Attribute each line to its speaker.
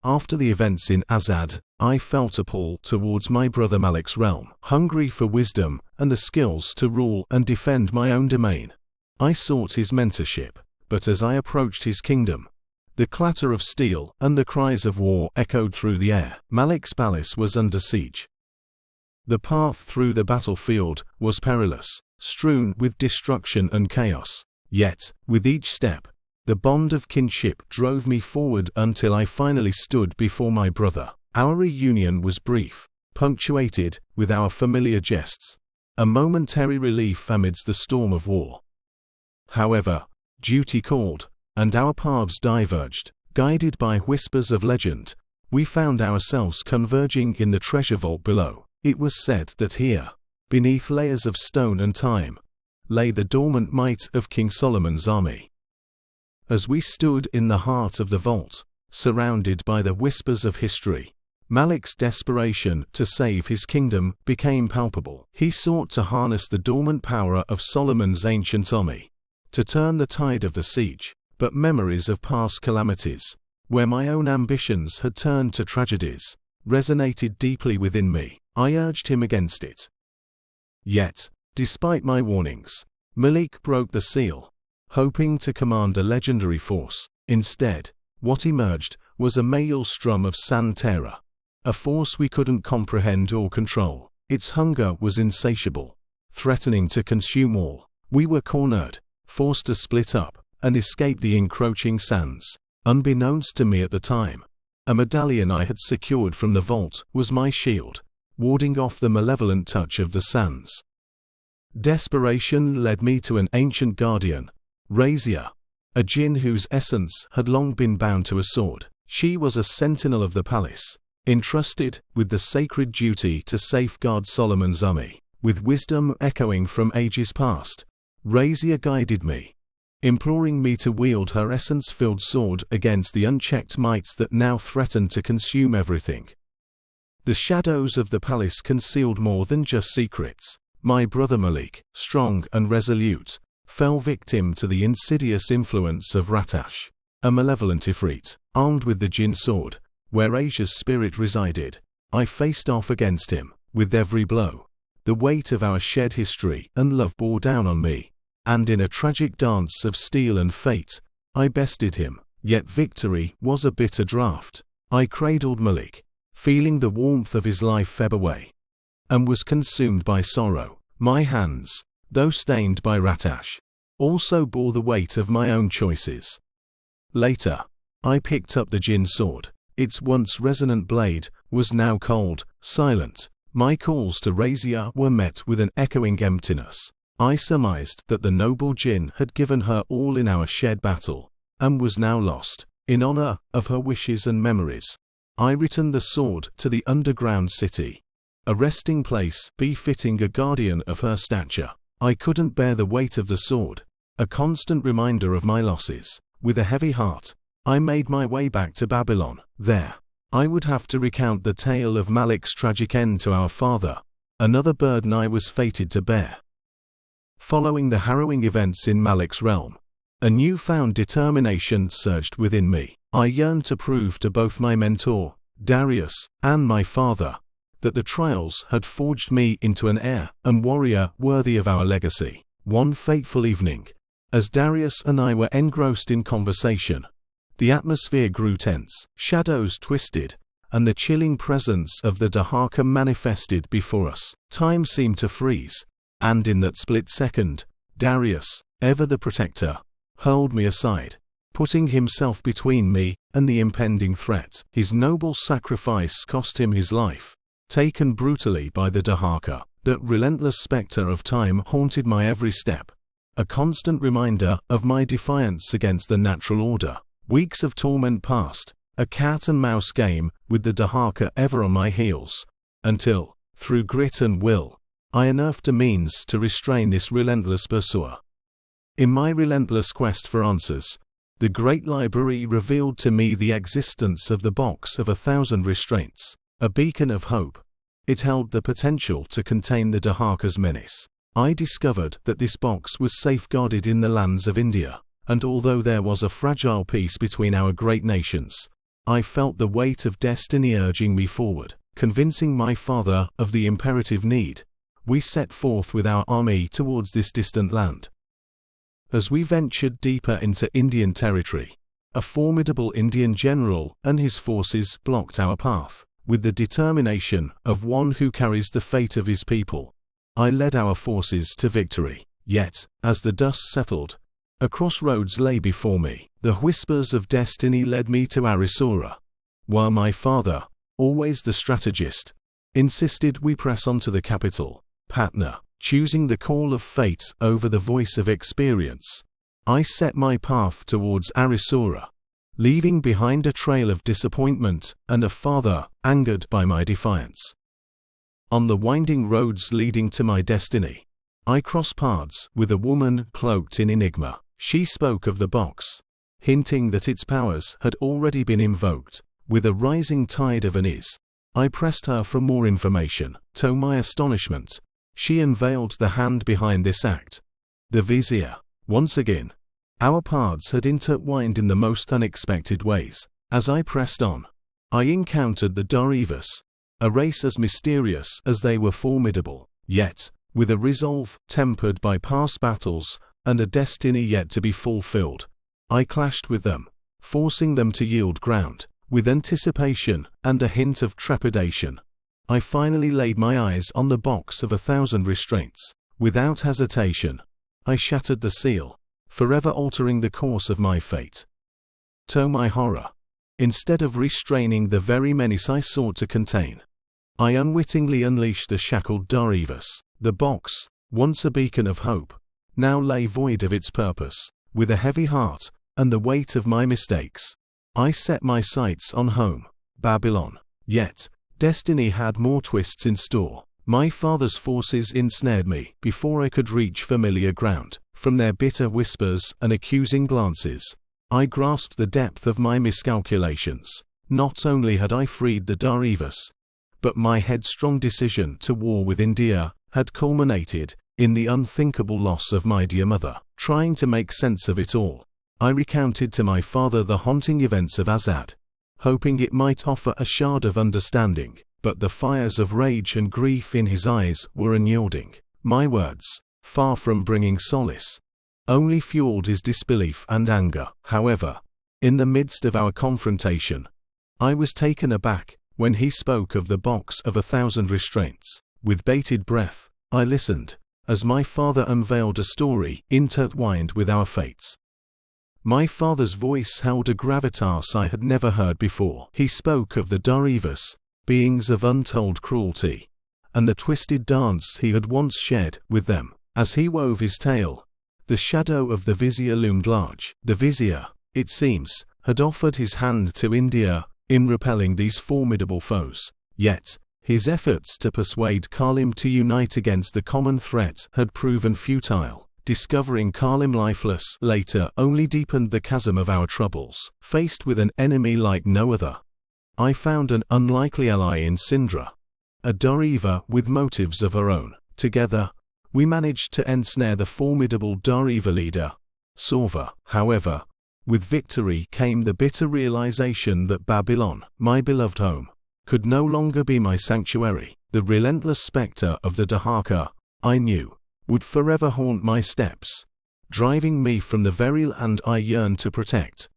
Speaker 1: After the events in Azad, I felt a pull towards my brother Malik's realm, hungry for wisdom and the skills to rule and defend my own domain. I sought his mentorship, but as I approached his kingdom, the clatter of steel and the cries of war echoed through the air. Malik's palace was under siege. The path through the battlefield was perilous, strewn with destruction and chaos. Yet, with each step, the bond of kinship drove me forward until I finally stood before my brother. Our reunion was brief, punctuated with our familiar jests, a momentary relief amidst the storm of war. However, duty called, and our paths diverged. Guided by whispers of legend, we found ourselves converging in the treasure vault below. It was said that here, beneath layers of stone and time, lay the dormant might of King Solomon's army. As we stood in the heart of the vault, surrounded by the whispers of history, Malik's desperation to save his kingdom became palpable. He sought to harness the dormant power of Solomon's ancient army, to turn the tide of the siege, but memories of past calamities, where my own ambitions had turned to tragedies, resonated deeply within me. I urged him against it. Yet, despite my warnings, Malik broke the seal, hoping to command a legendary force. Instead, what emerged was a maelstrom of sand terror, a force we couldn't comprehend or control. Its hunger was insatiable, threatening to consume all. We were cornered, forced to split up, and escape the encroaching sands. Unbeknownst to me at the time, a medallion I had secured from the vault was my shield, warding off the malevolent touch of the sands. Desperation led me to an ancient guardian, Razia, a jinn whose essence had long been bound to a sword. She was a sentinel of the palace, entrusted with the sacred duty to safeguard Solomon's army. With wisdom echoing from ages past, Razia guided me, imploring me to wield her essence-filled sword against the unchecked mights that now threatened to consume everything. The shadows of the palace concealed more than just secrets. My brother Malik, strong and resolute, fell victim to the insidious influence of Ratash, a malevolent Ifrit. Armed with the jinn sword, where Asia's spirit resided, I faced off against him. With every blow, the weight of our shared history and love bore down on me, and in a tragic dance of steel and fate, I bested him. Yet victory was a bitter draught. I cradled Malik, feeling the warmth of his life ebb away, and was consumed by sorrow. My hands, though stained by Ratash, also bore the weight of my own choices. Later, I picked up the jinn sword. Its once resonant blade was now cold, silent. My calls to Razia were met with an echoing emptiness. I surmised that the noble jinn had given her all in our shared battle, and was now lost. In honor of her wishes and memories, I returned the sword to the underground city, a resting place befitting a guardian of her stature. I couldn't bear the weight of the sword, a constant reminder of my losses. With a heavy heart, I made my way back to Babylon. There, I would have to recount the tale of Malik's tragic end to our father, another burden I was fated to bear. Following the harrowing events in Malik's realm, a newfound determination surged within me. I yearned to prove to both my mentor, Darius, and my father, that the trials had forged me into an heir and warrior worthy of our legacy. One fateful evening, as Darius and I were engrossed in conversation, the atmosphere grew tense, shadows twisted, and the chilling presence of the Dahaka manifested before us. Time seemed to freeze, and in that split second, Darius, ever the protector, hurled me aside, putting himself between me and the impending threat. His noble sacrifice cost him his life, taken brutally by the Dahaka. That relentless spectre of time haunted my every step, a constant reminder of my defiance against the natural order. Weeks of torment passed, a cat-and-mouse game with the Dahaka ever on my heels, until, through grit and will, I unearthed a means to restrain this relentless pursuer. In my relentless quest for answers, the Great Library revealed to me the existence of the Box of 1,000 Restraints, a beacon of hope. It held the potential to contain the Dahaka's menace. I discovered that this box was safeguarded in the lands of India, and although there was a fragile peace between our great nations, I felt the weight of destiny urging me forward. Convincing my father of the imperative need, we set forth with our army towards this distant land. As we ventured deeper into Indian territory, a formidable Indian general and his forces blocked our path. With the determination of one who carries the fate of his people, I led our forces to victory. Yet, as the dust settled, a crossroads lay before me. The whispers of destiny led me to Arisura, while my father, always the strategist, insisted we press on to the capital, Patna. Choosing the call of fate over the voice of experience, I set my path towards Arisura, leaving behind a trail of disappointment and a father angered by my defiance. On the winding roads leading to my destiny, I crossed paths with a woman cloaked in enigma. She spoke of the box, hinting that its powers had already been invoked. With a rising tide of unease, I pressed her for more information. To my astonishment, she unveiled the hand behind this act, the vizier. Once again, our paths had intertwined in the most unexpected ways. As I pressed on, I encountered the Daryvas, a race as mysterious as they were formidable, yet with a resolve tempered by past battles and a destiny yet to be fulfilled. I clashed with them, forcing them to yield ground. With anticipation and a hint of trepidation, I finally laid my eyes on the box of 1,000 restraints. Without hesitation, I shattered the seal, forever altering the course of my fate. To my horror, instead of restraining the very menace I sought to contain, I unwittingly unleashed the shackled Daryvas. The box, once a beacon of hope, now lay void of its purpose. With a heavy heart and the weight of my mistakes, I set my sights on home, Babylon. Yet, destiny had more twists in store. My father's forces ensnared me before I could reach familiar ground. From their bitter whispers and accusing glances, I grasped the depth of my miscalculations. Not only had I freed the Daryvas, but my headstrong decision to war with India had culminated in the unthinkable loss of my dear mother. Trying to make sense of it all, I recounted to my father the haunting events of Azad, hoping it might offer a shard of understanding, but the fires of rage and grief in his eyes were unyielding. My words, far from bringing solace, only fueled his disbelief and anger. However, in the midst of our confrontation, I was taken aback when he spoke of the box of 1,000 restraints. With bated breath, I listened, as my father unveiled a story intertwined with our fates. My father's voice held a gravitas I had never heard before. He spoke of the Daryvas, beings of untold cruelty, and the twisted dance he had once shared with them. As he wove his tale, the shadow of the vizier loomed large. The vizier, it seems, had offered his hand to India in repelling these formidable foes. Yet, his efforts to persuade Kalim to unite against the common threat had proven futile. Discovering Kalim lifeless later only deepened the chasm of our troubles. Faced with an enemy like no other, I found an unlikely ally in Sindra, a Daryva with motives of her own. Together, we managed to ensnare the formidable Daryva leader, Sorva. However, with victory came the bitter realization that Babylon, my beloved home, could no longer be my sanctuary. The relentless specter of the Dahaka, I knew, would forever haunt my steps, driving me from the very land I yearned to protect.